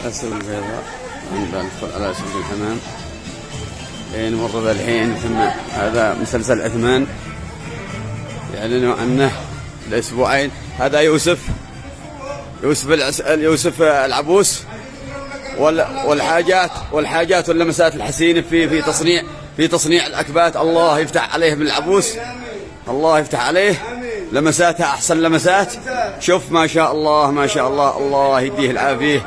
السوق البيضاء ندخل على سوق الحمام. نمر الحين ثم هذا مسلسل عثمان يعلنوا عنه لأسبوعين. هذا يوسف العبوس والحاجات واللمسات الحسينة في تصنيع الأكبات. الله يفتح عليه من العبوس، الله يفتح عليه، لمساتها أحسن لمسات. شوف ما شاء الله ما شاء الله، الله يديه العافية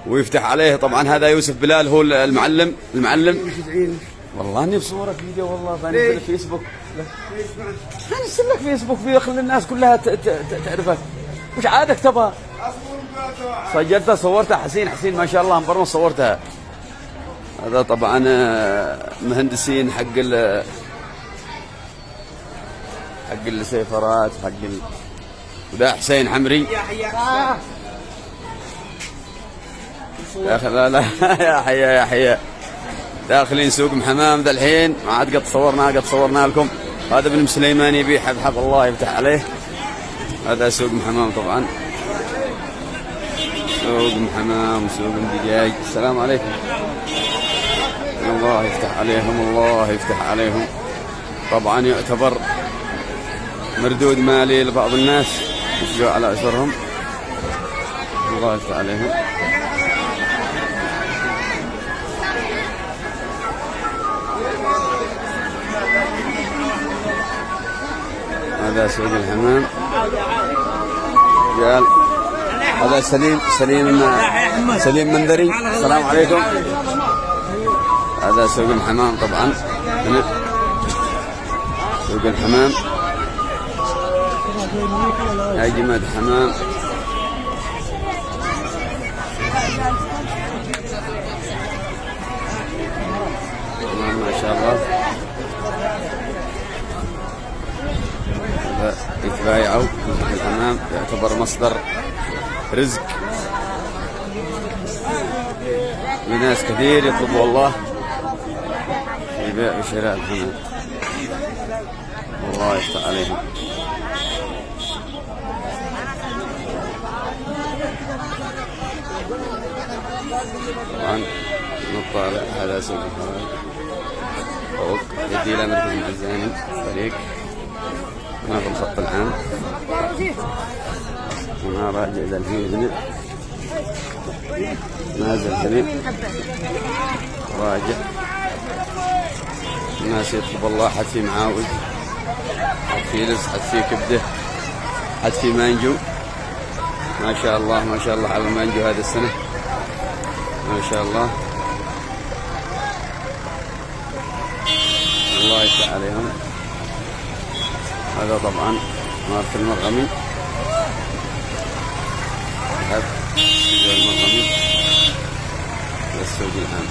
ويفتح عليه. طبعا هذا يوسف بلال هو المعلم. والله اني بصورك فيديو، والله بنزل فيسبوك، بنزل لك فيسبوك خلي الناس كلها تعرفك. وش عادك تبغى؟ سجلتها صورتها حسين ما شاء الله مبرمج صورتها. هذا طبعا مهندسين حق السيفرات وده حسين حمري. لا يا حيا داخلين سوق حمام ذا الحين. ما عاد قد صورنا لكم. هذا ابن سليمان يبيع حب الله يفتح عليه. هذا سوق حمام طبعا، سوق حمام وسوق دجاج. السلام عليكم. الله يفتح عليهم، الله يفتح عليهم. طبعا يعتبر مردود مالي لبعض الناس يشجعوا على أسرهم. الله يفتح عليهم. هذا سوق الحمام. قال هذا سليم منذري. السلام عليكم. هذا سوق الحمام طبعا، هنا سوق الحمام. أجمد حمام. ما شاء الله يتبايعوا. الحمام يعتبر مصدر رزق لناس كثير يطلبوا الله يبيع وشراء الحمام. الله يفتح عليهم. طبعا نطالع. هذا سوق الحمام فوق يدي إلى مركز المعزاني طريق هنا في الخط العام. أنا راجع إلى الحين هنا، نازل هنا راجع. الناس يطلب الله، حد في معاوز، حد في لص، حد في كبده، حد في مانجو. ما شاء الله ما شاء الله على المانجو هذه السنة، ما شاء الله. الله يفتح عليهم. هذا طبعا مارة المرغمي. هذا المرغمي للسوق العام.